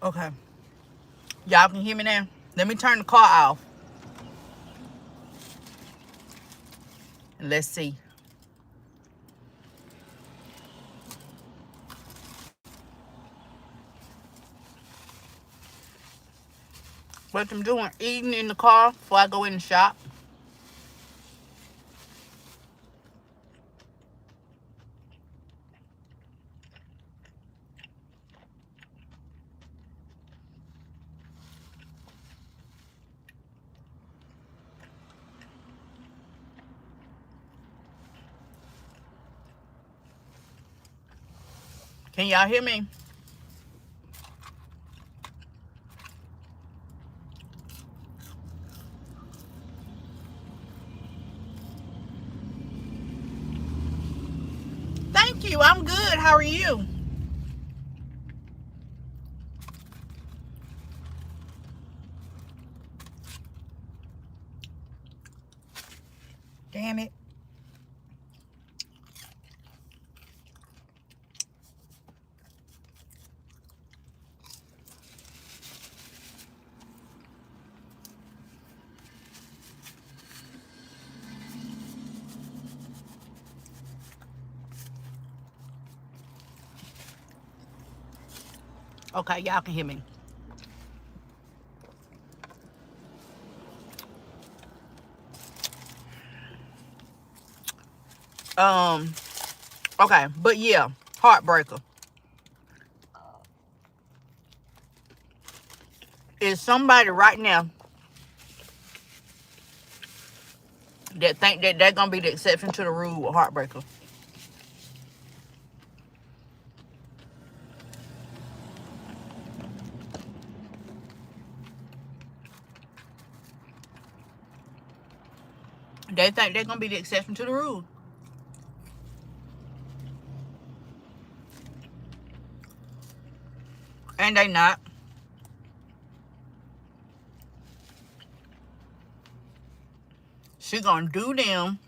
Okay. Y'all can hear me now? Let me turn the car off. And let's see. What I'm doing, eating in the car before I go in the shop. Can y'all hear me? Thank you. I'm good. How are you? Damn it. Okay, y'all can hear me. Um, okay, but yeah, heartbreaker. Is somebody right now that think that they're gonna be the exception to the rule with heartbreaker? They think they're gonna be the exception to the rule. And they not. She gonna do them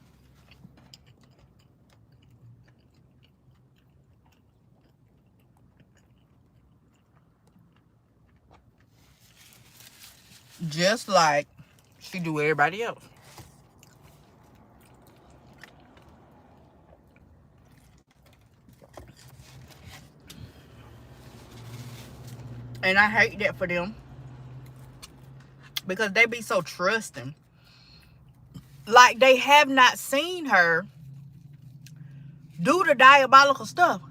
just like she do everybody else. And I hate that for them because they be so trusting. Like they have not seen her do the diabolical stuff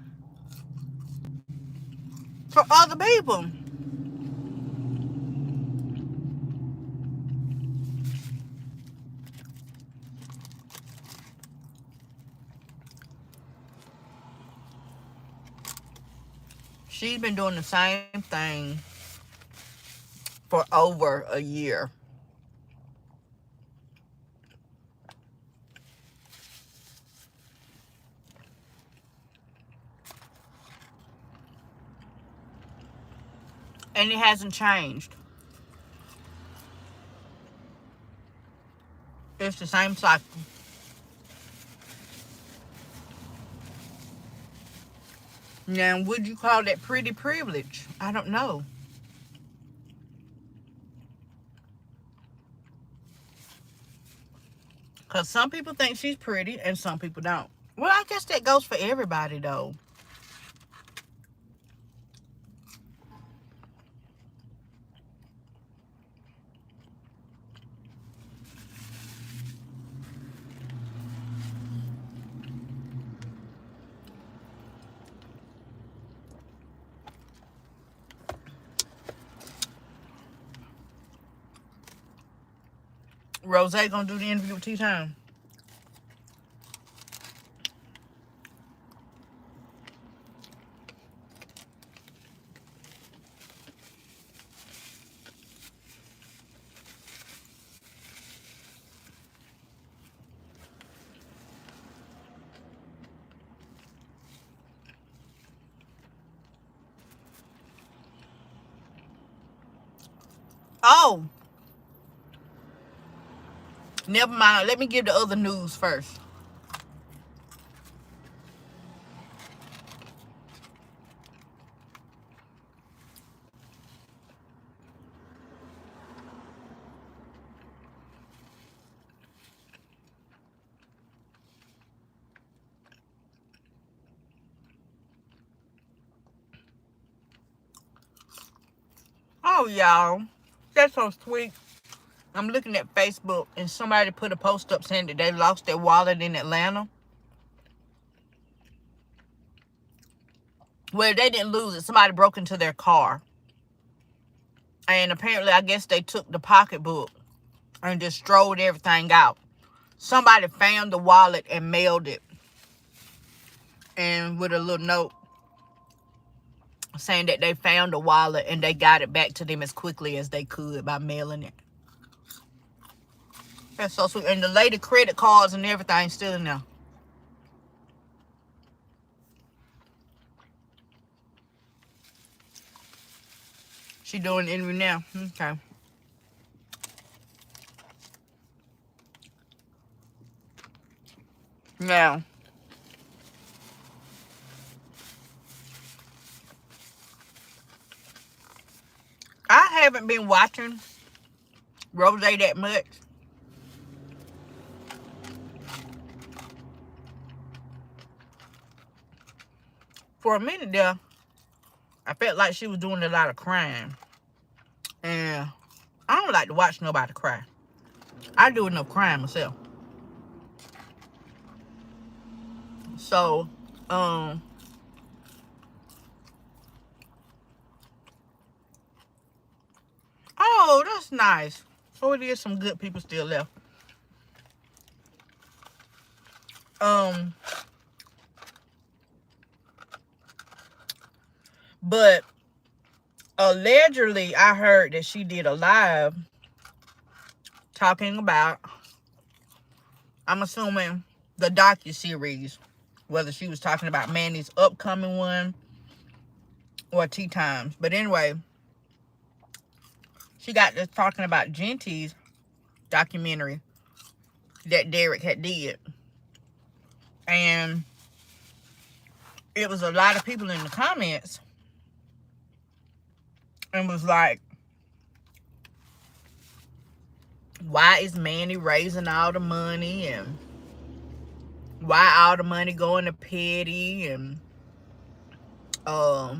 for other people. She's been doing the same thing for over a year. And it hasn't changed. It's the same cycle. Now, would you call that pretty privilege? I don't know. Because some people think she's pretty and some people don't. Well, I guess that goes for everybody, though. Rose gonna do the interview with Tea Time. Oh, never mind. Let me give the other news first. Oh, y'all. That's so sweet. I'm looking at Facebook and somebody put a post up saying that they lost their wallet in Atlanta. Well, they didn't lose it. Somebody broke into their car. And apparently, I guess they took the pocketbook and just strolled everything out. Somebody found the wallet and mailed it. And with a little note saying that they found the wallet and they got it back to them as quickly as they could by mailing it. That's so sweet. And the lady credit cards and everything still in there. She doing the interview now. Okay. Now, I haven't been watching Rose that much. For a minute there, I felt like she was doing a lot of crying. And I don't like to watch nobody cry. I do enough crying myself. So, oh, that's nice. So it is some good people still left. But allegedly, I heard that she did a live talking about, I'm assuming, the docuseries. Whether she was talking about Manny's upcoming one or Tea Times. But anyway, she got to talking about Gente's documentary that Derek had did. And it was a lot of people in the comments and was like, why is Manny raising all the money, and why all the money going to Petty? And I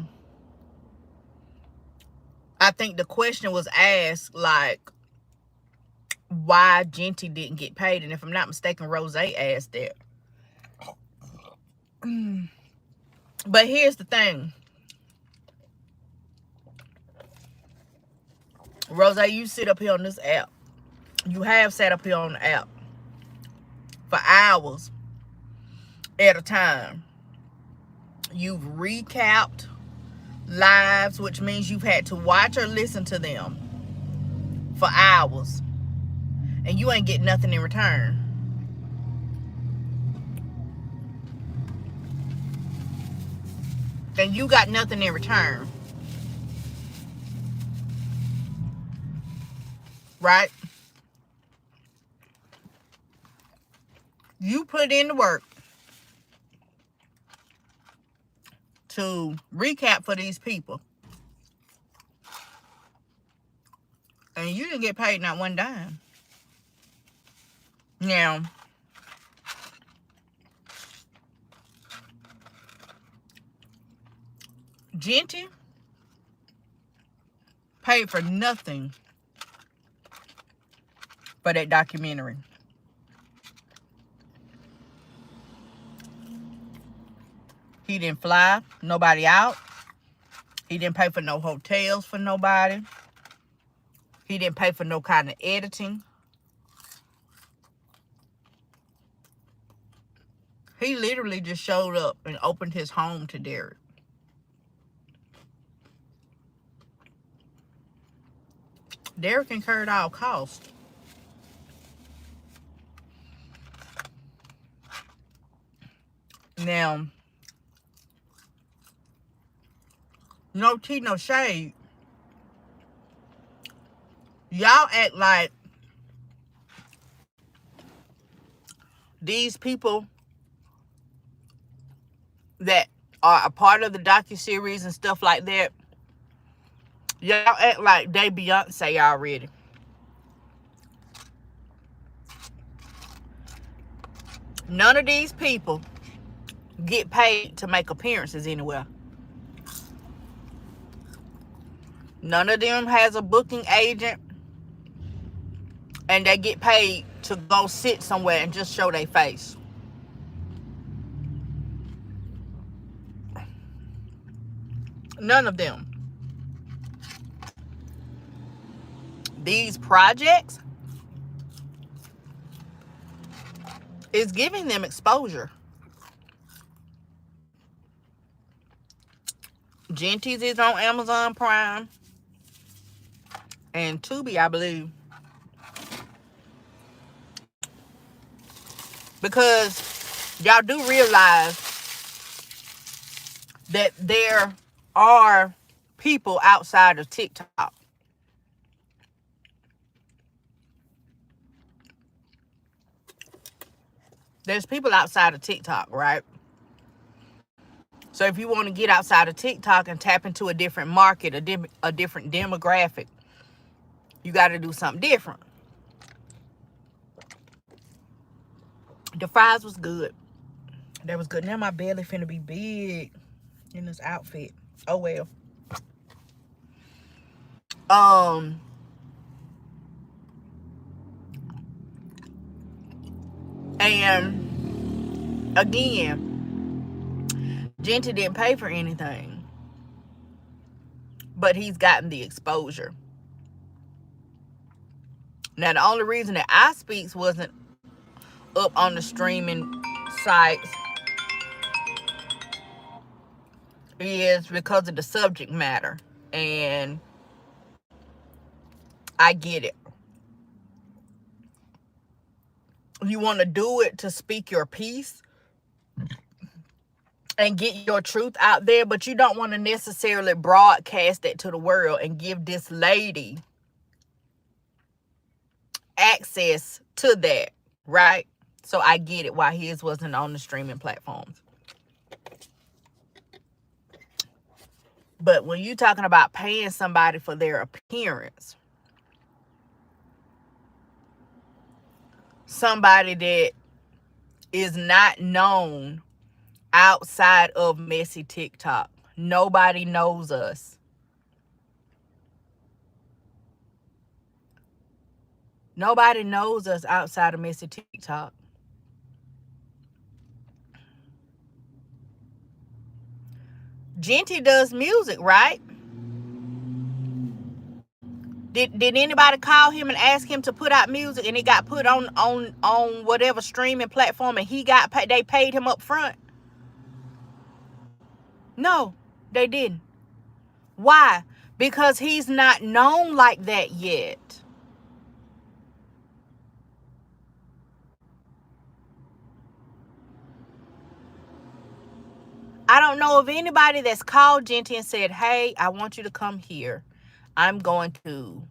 think the question was asked, like, why Gente didn't get paid. And if I'm not mistaken, Rose asked that. But here's the thing. Rose, you sit up here on this app. You have sat up here on the app for hours at a time. You've recapped lives, which means you've had to watch or listen to them for hours. And you ain't getting nothing in return. And you got nothing in return. Right? You put in the work to recap for these people. And you didn't get paid not one dime. Now, Gente paid for nothing for that documentary. He didn't fly nobody out. He didn't pay for no hotels for nobody. He didn't pay for no kind of editing. He literally just showed up and opened his home to Derek. Derek incurred all costs. Now, no tea, no shade. Y'all act like these people that are a part of the docuseries and stuff like that, y'all act like they Beyonce already. None of these people get paid to make appearances anywhere. None of them has a booking agent, and they get paid to go sit somewhere and just show their face. None of them. These projects is giving them exposure. Genties is on Amazon Prime and Tubi, I believe. Because y'all do realize that there are people outside of TikTok. There's people outside of TikTok, right? So if you want to get outside of TikTok and tap into a different market, a different demographic, you got to do something different. The fries was good. That was good. Now my belly finna be big in this outfit. Oh well. And again, Genty didn't pay for anything, but he's gotten the exposure. Now, the only reason that I Speaks wasn't up on the streaming sites is because of the subject matter, and I get it. You want to do it to speak your piece and get your truth out there, but you don't want to necessarily broadcast it to the world and give this lady access to that, right? So I get it why his wasn't on the streaming platforms. But when you're talking about paying somebody for their appearance, somebody that is not known outside of messy TikTok, nobody knows us. Nobody knows us outside of messy TikTok. Genty does music, right? Did anybody call him and ask him to put out music and it got put on whatever streaming platform and he got paid, they paid him up front? No, they didn't. Why? Because he's not known like that yet. I don't know of anybody that's called Genty and said, hey, I want you to come here. I'm going to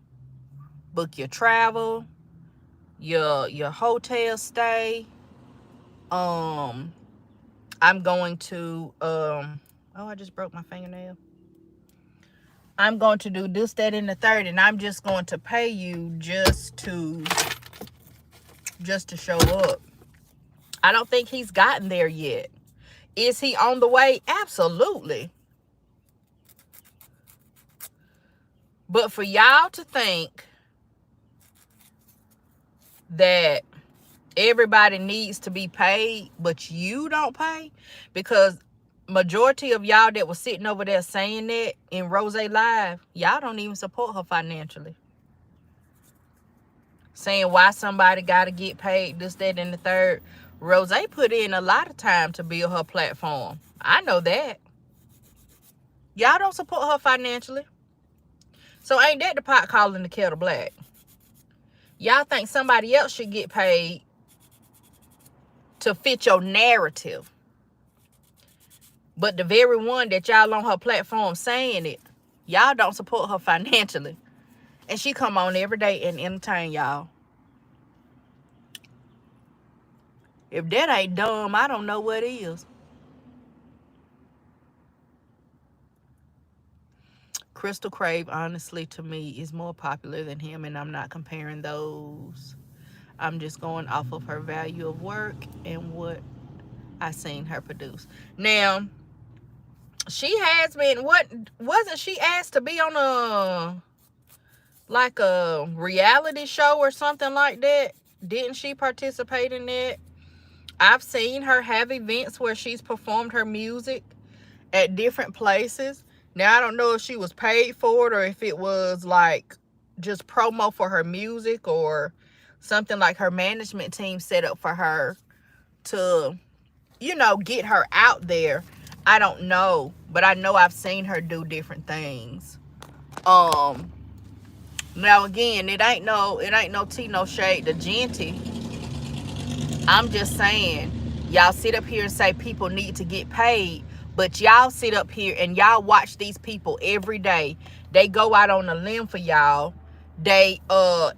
book your travel, your hotel stay. I'm going to I just broke my fingernail. I'm going to do this, that, and the third, and I'm just going to pay you just to show up. I don't think he's gotten there yet. Is he on the way? Absolutely. But for y'all to think that everybody needs to be paid, but you don't pay, because majority of y'all that was sitting over there saying that in Rose Live, y'all don't even support her financially. Saying why somebody got to get paid, this, that, and the third. Rose put in a lot of time to build her platform. I know that. Y'all don't support her financially. So ain't that the pot calling the kettle black? Y'all think somebody else should get paid to fit your narrative. But the very one that y'all on her platform saying it, y'all don't support her financially. And she come on every day and entertain y'all. If that ain't dumb, I don't know what is. Crystal Crave, honestly, to me, is more popular than him, and I'm not comparing those. I'm just going off of her value of work and what I seen her produce. Now, She has been, what, wasn't she asked to be on a reality show or something like that? Didn't she participate in that? I've seen her have events where she's performed her music at different places. Now, I don't know if she was paid for it or if it was like just promo for her music or something like her management team set up for her to, you know, get her out there. I don't know, but I know I've seen her do different things. Now again, it ain't no tea, no shade to Genty. I'm just saying, y'all sit up here and say people need to get paid, but y'all sit up here and y'all watch these people every day. They go out on a limb for y'all. They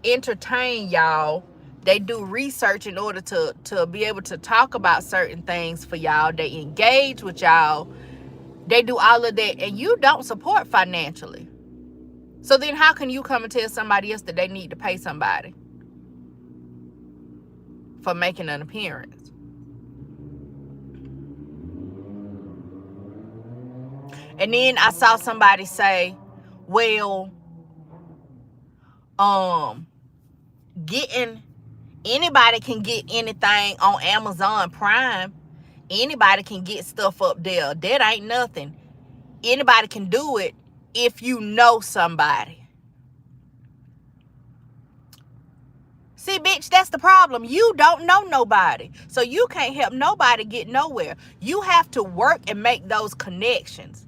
entertain y'all. They do research in order to be able to talk about certain things for y'all. They engage with y'all. They do all of that, and you don't support financially. So then how can you come and tell somebody else that they need to pay somebody for making an appearance? And then I saw somebody say, well, getting, anybody can get anything on Amazon Prime. Anybody can get stuff up there. That ain't nothing. Anybody can do it if you know somebody. See, bitch, that's the problem. You don't know nobody. So you can't help nobody get nowhere. You have to work and make those connections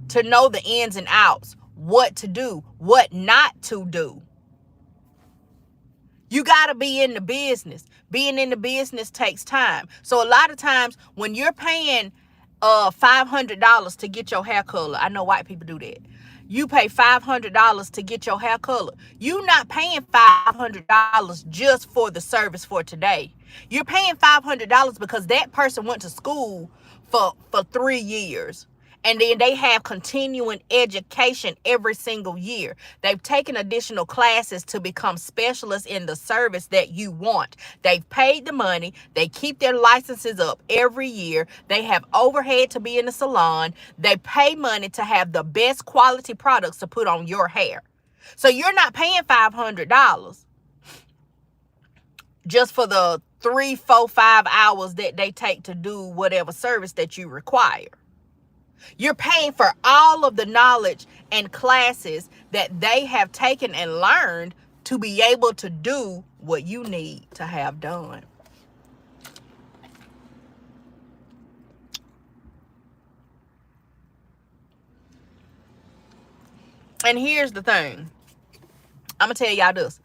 to know the ins and outs, what to do, what not to do. You got to be in the business. Being in the business takes time. So a lot of times when you're paying $500 to get your hair color, I know white people do that. You pay $500 to get your hair color. You're not paying $500 just for the service for today. You're paying $500 because that person went to school for 3 years. And then they have continuing education every single year. They've taken additional classes to become specialists in the service that you want. They've paid the money. They keep their licenses up every year. They have overhead to be in the salon. They pay money to have the best quality products to put on your hair. So you're not paying $500 just for the 3, 4, 5 hours that they take to do whatever service that you require. You're paying for all of the knowledge and classes that they have taken and learned to be able to do what you need to have done. And here's the thing. I'm going to tell y'all this.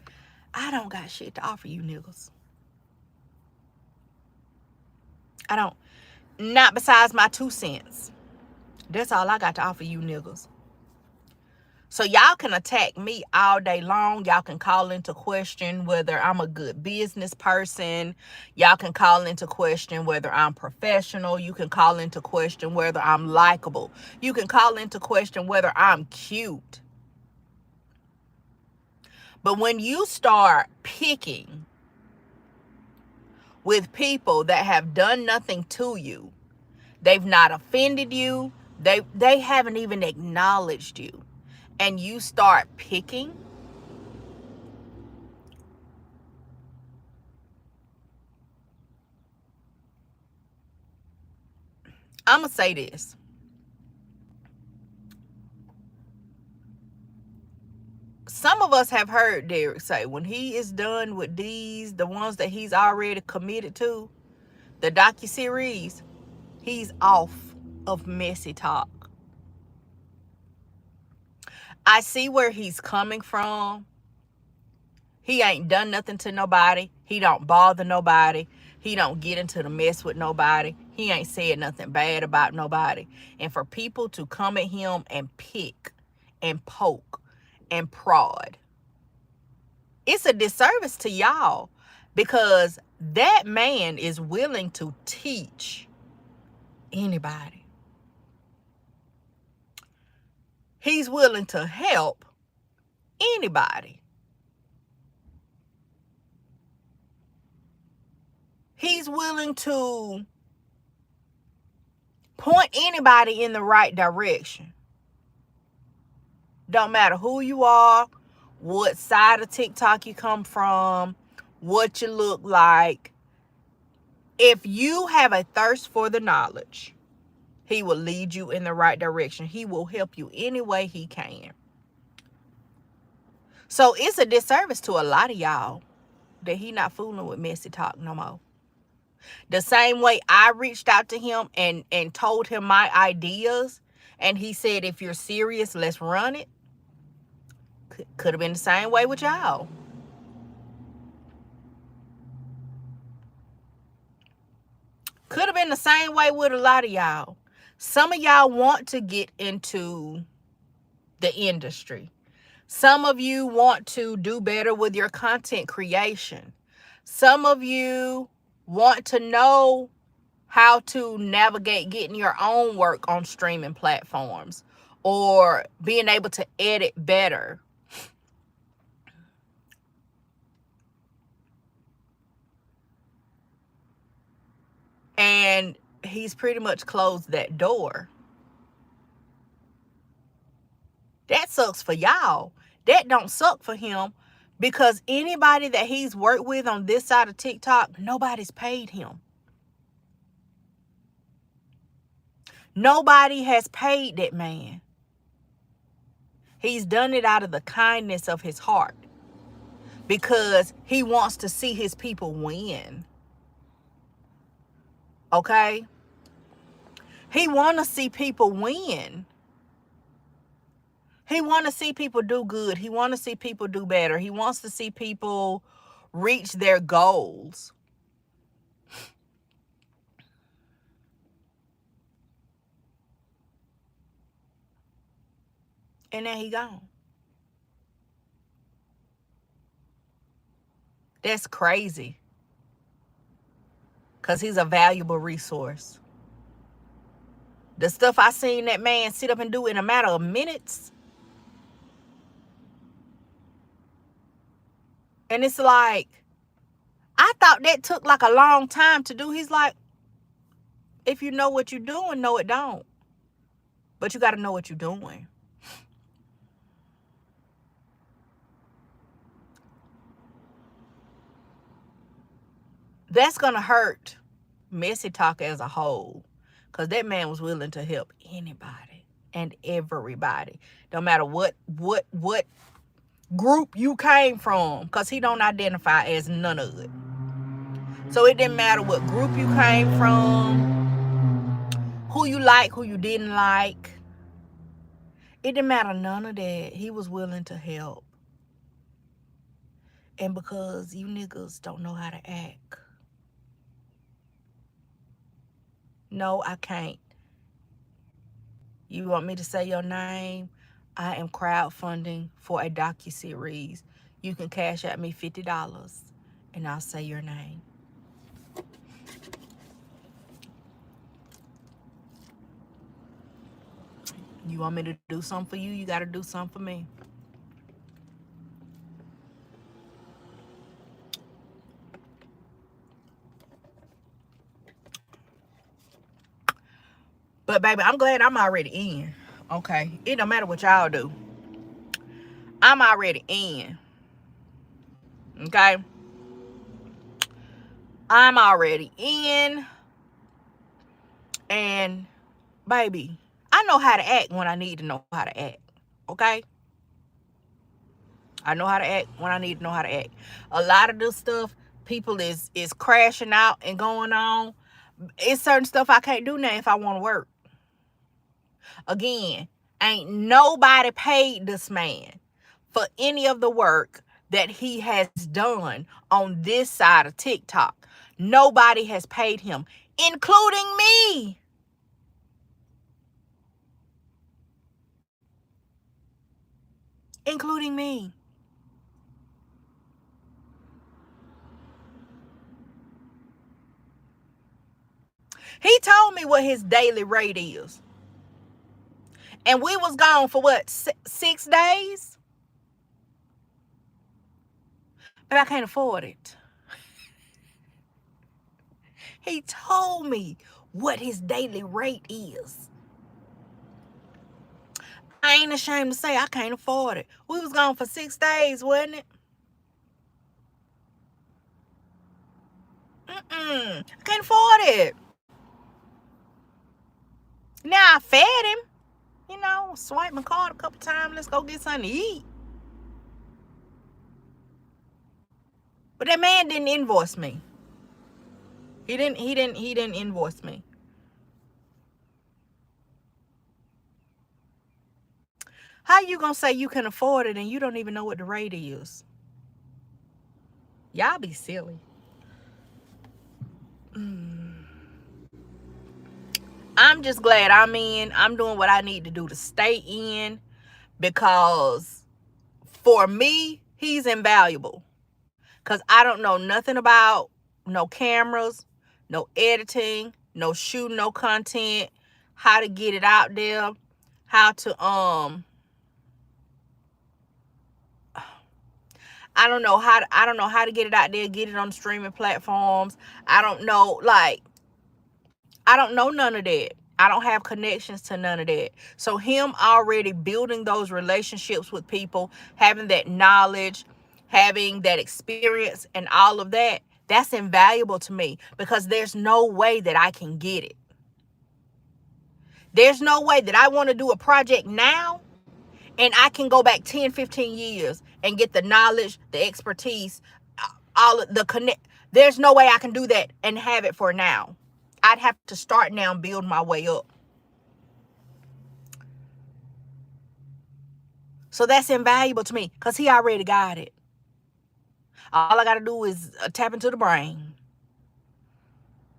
I don't got shit to offer you niggas. I don't. Not besides my 2 cents. That's all I got to offer you niggas. So y'all can attack me all day long. Y'all can call into question whether I'm a good business person. Y'all can call into question whether I'm professional. You can call into question whether I'm likable. You can call into question whether I'm cute. But when you start picking with people that have done nothing to you, they've not offended you, they haven't even acknowledged you, and you start picking, I'm going to say this. Some of us have heard Derek say when he is done with the ones that he's already committed to, the docuseries, he's off of messy talk. I see where he's coming from. He ain't done nothing to nobody. He don't bother nobody. He don't get into the mess with nobody. He ain't said nothing bad about nobody. And for people to come at him and pick and poke and prod, it's a disservice to y'all, because that man is willing to teach anybody. He's willing to help anybody. He's willing to point anybody in the right direction. Don't matter who you are, what side of TikTok you come from, what you look like. If you have a thirst for the knowledge, he will lead you in the right direction. He will help you any way he can. So it's a disservice to a lot of y'all that he not fooling with messy talk no more. The same way I reached out to him and told him my ideas, and he said, if you're serious, let's run it. Could have been the same way with y'all. Could have been the same way with a lot of y'all. Some of y'all want to get into the industry. Some of you want to do better with your content creation. Some of you want to know how to navigate getting your own work on streaming platforms or being able to edit better. And he's pretty much closed that door. That sucks for y'all. That don't suck for him, because anybody that he's worked with on this side of TikTok, nobody's paid him. Nobody has paid that man. He's done it out of the kindness of his heart because he wants to see his people win. Okay? He want to see people win. He want to see people do good. He want to see people do better. He wants to see people reach their goals. And then he gone. That's crazy. Because he's a valuable resource. The stuff I seen that man sit up and do in a matter of minutes. And it's like, I thought that took like a long time to do. He's like, if you know what you're doing, no, it don't. But you got to know what you're doing. That's going to hurt Messy Talk as a whole. Because that man was willing to help anybody and everybody. No matter what group you came from. Because he don't identify as none of it. So it didn't matter what group you came from, who you like, who you didn't like. It didn't matter none of that. He was willing to help. And because you niggas don't know how to act. No, I can't. You want me to say your name? I am crowdfunding for a docuseries. You can cash at me $50 and I'll say your name. You want me to do something for you? You got to do something for me. But baby, I'm glad I'm already in. Okay. It don't matter what y'all do. I'm already in. Okay. I'm already in. And baby, I know how to act when I need to know how to act. Okay. I know how to act when I need to know how to act. A lot of this stuff, people is crashing out and going on. It's certain stuff I can't do now if I want to work. Again, ain't nobody paid this man for any of the work that he has done on this side of TikTok. Nobody has paid him, including me. Including me. He told me what his daily rate is. And we was gone for what, 6 days? But I can't afford it. He told me what his daily rate is. I ain't ashamed to say I can't afford it. We was gone for 6 days, wasn't it? I can't afford it. Now I fed him. You know, swipe my card a couple times. Let's go get something to eat. But that man didn't invoice me. He didn't invoice me. How you gonna say you can afford it and you don't even know what the rate is? Y'all be silly. I'm just glad I'm in. I'm doing what I need to do to stay in, because for me, he's invaluable. Because I don't know nothing about no cameras, no editing, no shooting, no content, how to get it out there, how to I don't know how to get it out there, get it on the streaming platforms. I don't know none of that. I don't have connections to none of that. So him already building those relationships with people, having that knowledge, having that experience and all of that, that's invaluable to me, because there's no way that I can get it. There's no way that I want to do a project now and I can go back 10, 15 years and get the knowledge, the expertise, all of the connect. There's no way I can do that and have it for now. I'd have to start now and build my way up. So that's invaluable to me, because he already got it. All I got to do is tap into the brain.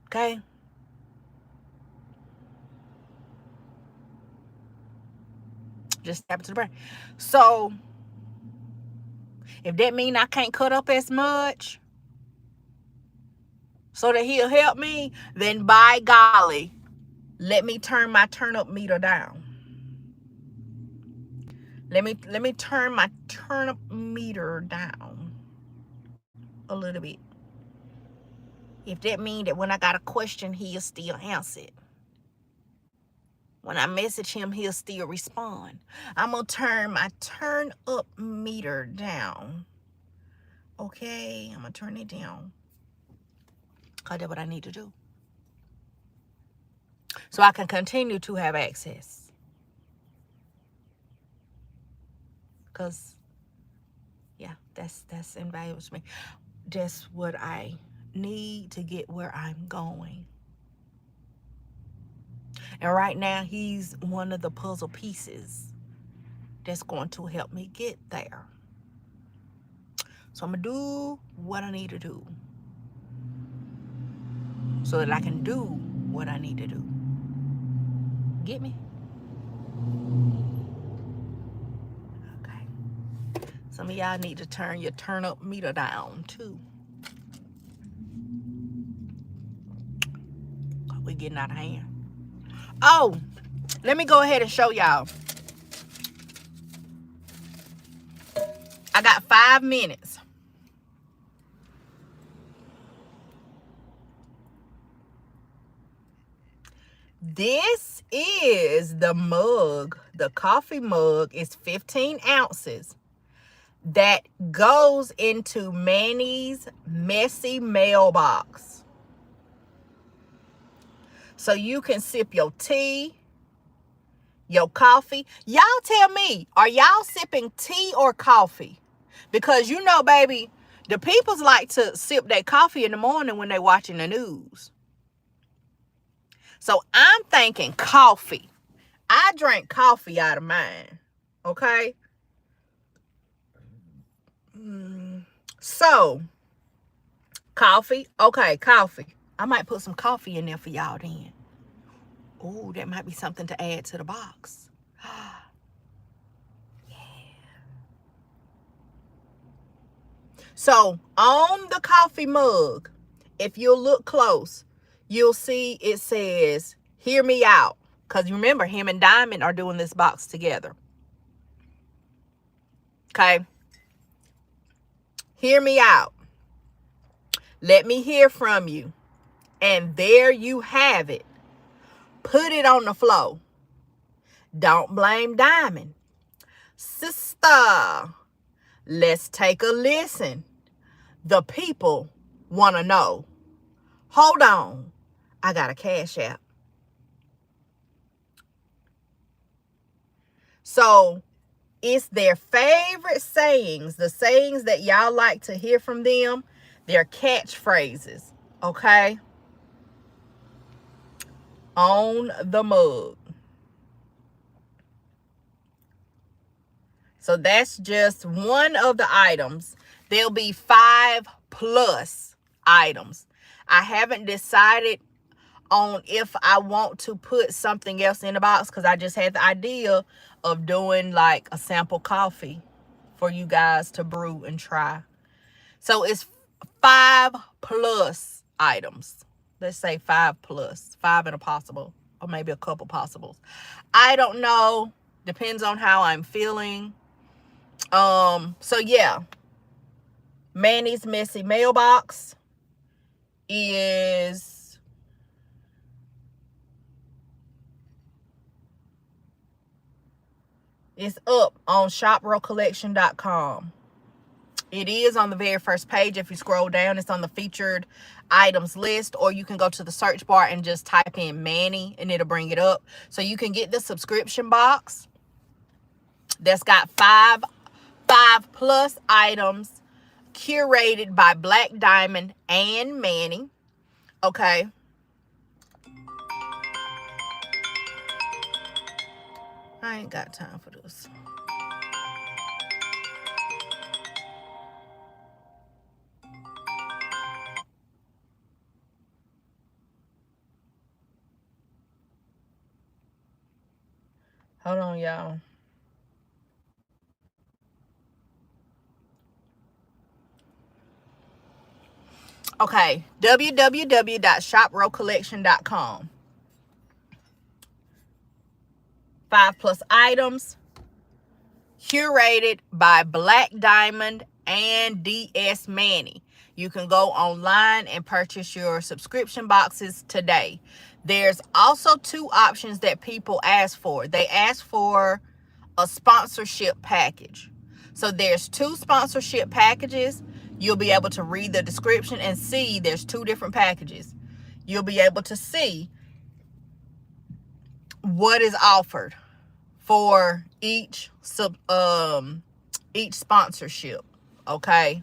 Okay? Just tap into the brain. So if that means I can't cut up as much so that he'll help me, then by golly, let me turn my turnip meter down. Let me turn my turnip meter down a little bit. If that means that when I got a question, he'll still answer it. When I message him, he'll still respond. I'm going to turn my turn up meter down. Okay, I'm going to turn it down. Because that's what I need to do. So I can continue to have access. Because, yeah, that's invaluable to me. That's what I need to get where I'm going. And right now, he's one of the puzzle pieces that's going to help me get there. So I'm going to do what I need to do so that I can do what I need to do. Get me? Okay. Some of y'all need to turn your turn up meter down too. We're getting out of hand. Oh, let me go ahead and show y'all. I got 5 minutes. This is the mug. The coffee mug is 15 ounces. That goes into Manny's messy mailbox. So you can sip your tea, your coffee. Y'all tell me, are y'all sipping tea or coffee? Because you know, baby, the peoples like to sip their coffee in the morning when they're watching the news. So I'm thinking coffee. I drank coffee out of mine. Okay? So, coffee. Okay, coffee. I might put some coffee in there for y'all then. Oh, that might be something to add to the box. Yeah. So, on the coffee mug, if you look close, you'll see it says, "Hear me out." Because remember, him and Diamond are doing this box together. Okay? Hear me out. Let me hear from you. And there you have it. Put it on the floor. Don't blame Diamond. Sister, let's take a listen. The people want to know. Hold on. I got a Cash App. So it's their favorite sayings, the sayings that y'all like to hear from them, their catchphrases, okay? On the mug. So that's just one of the items. There'll be 5+ items. I haven't decided on if I want to put something else in the box because I just had the idea of doing like a sample coffee for you guys to brew and try. So it's 5+ items. Let's say 5+, 5 and a possible, or maybe a couple possibles. I don't know. Depends on how I'm feeling. So yeah, Manny's Messy Mailbox is up on shoprowcollection.com. It is on the very first page. If you scroll down, it's on the featured items list, or you can go to the search bar and just type in Manny and it'll bring it up. So you can get the subscription box that's got 5+ items curated by Black Diamond and Manny. Okay. I ain't got time for this. Hold on, y'all. Okay, www.shoprowcollection.com. 5+ items curated by Black Diamond and DS Manny. You can go online and purchase your subscription boxes today. There's also 2 options that people ask for. They ask for a sponsorship package. So there's 2 sponsorship packages. You'll be able to read the description and see there's 2 different packages. You'll be able to see what is offered for each sponsorship. Okay.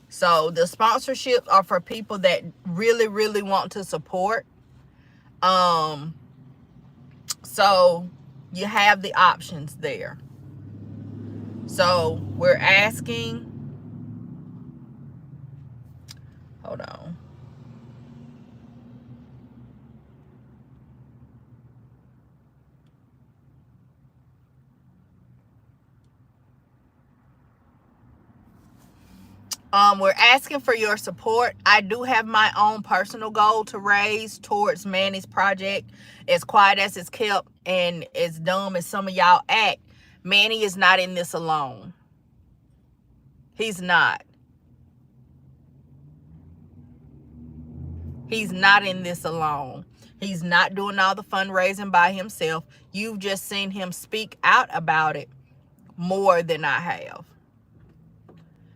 So the sponsorships are for people that really, really want to support. So you have the options there. So we're asking, hold on. We're asking for your support. I do have my own personal goal to raise towards Manny's project. As quiet as it's kept and as dumb as some of y'all act, Manny is not in this alone. He's not. He's not in this alone. He's not doing all the fundraising by himself. You've just seen him speak out about it more than I have.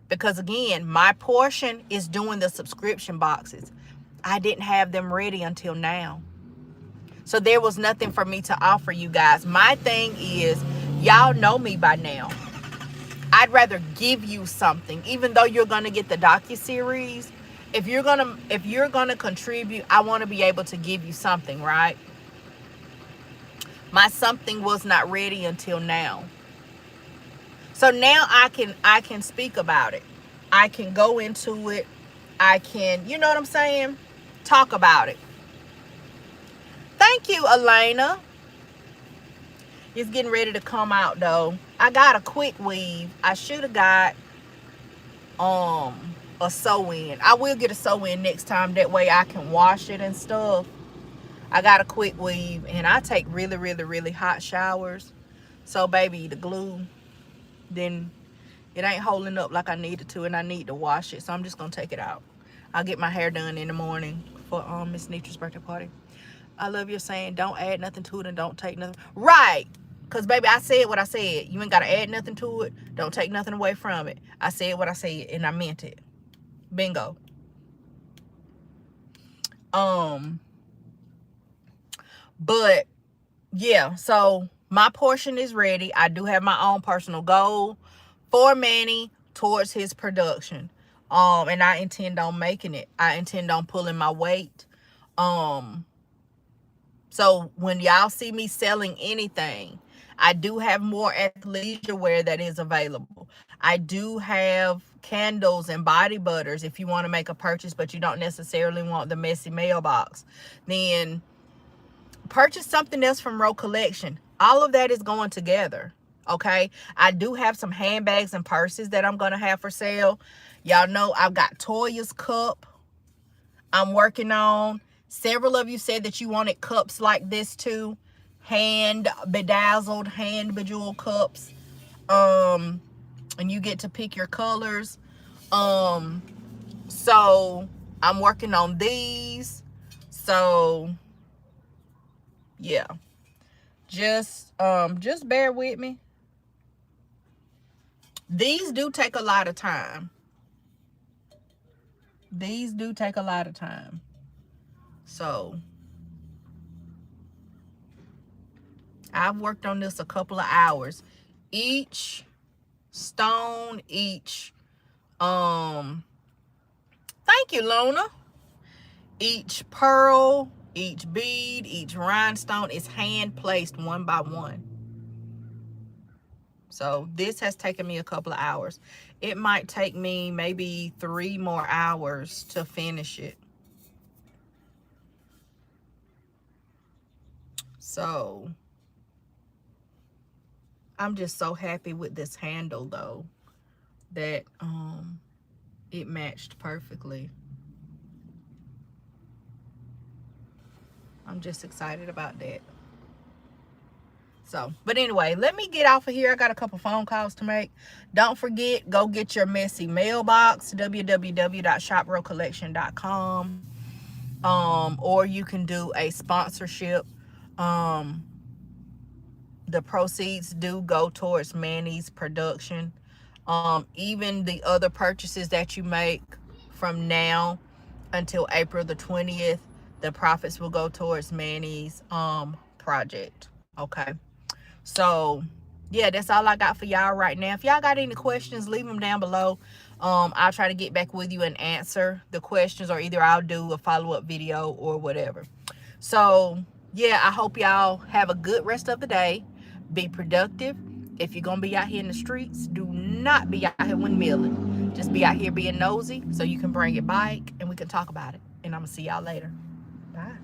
Because again, my portion is doing the subscription boxes. I didn't have them ready until now. So there was nothing for me to offer you guys. My thing is, y'all know me by now. I'd rather give you something, even though you're gonna get the docuseries. If you're gonna contribute, I want to be able to give you something, right? My something was not ready until now. So now I can speak about it. I can go into it. I can, you know what I'm saying? Talk about it. Thank you, Elena. It's getting ready to come out though. I got a quick weave. I should have got a sew-in. I will get a sew-in next time. That way I can wash it and stuff. I got a quick weave and I take really, really, really hot showers. So baby, the glue, then it ain't holding up like I needed to, and I need to wash it. So I'm just gonna take it out. I'll get my hair done in the morning for Miss Nitra's birthday party. I love your saying, don't add nothing to it and don't take nothing. Right. Because, baby, I said what I said. You ain't got to add nothing to it. Don't take nothing away from it. I said what I said, and I meant it. Bingo. But, yeah, so my portion is ready. I do have my own personal goal for Manny towards his production. And I intend on making it. I intend on pulling my weight. So when y'all see me selling anything, I do have more athleisure wear that is available. I do have candles and body butters if you want to make a purchase, but you don't necessarily want the messy mailbox. Then purchase something else from Row Collection. All of that is going together. Okay. I do have some handbags and purses that I'm going to have for sale. Y'all know I've got Toya's cup I'm working on. Several of you said that you wanted cups like this too. Hand bedazzled, hand bejeweled cups. And you get to pick your colors. So I'm working on these. So yeah. Just bear with me. These do take a lot of time. These do take a lot of time. So I've worked on this a couple of hours. Each stone, each thank you, Luna. Each pearl, each bead, each rhinestone is hand placed one by one. So this has taken me a couple of hours. It might take me maybe 3 more hours to finish it. So I'm just so happy with this handle though, that it matched perfectly. I'm just excited about that. So, but anyway, let me get off of here. I got a couple phone calls to make. Don't forget, go get your messy mailbox, www.shoprowcollection.com. Or you can do a sponsorship. The proceeds do go towards Manny's production. Even the other purchases that you make from now until April the 20th, the profits will go towards Manny's project. Okay. So yeah, that's all I got for y'all right now. If y'all got any questions, leave them down below. I'll try to get back with you and answer the questions, or either I'll do a follow-up video or whatever. So yeah, I hope y'all have a good rest of the day. Be productive. If you're gonna be out here in the streets, do not be out here windmilling. Just be out here being nosy so you can bring your bike and we can talk about it. And I'm gonna see y'all later. Bye.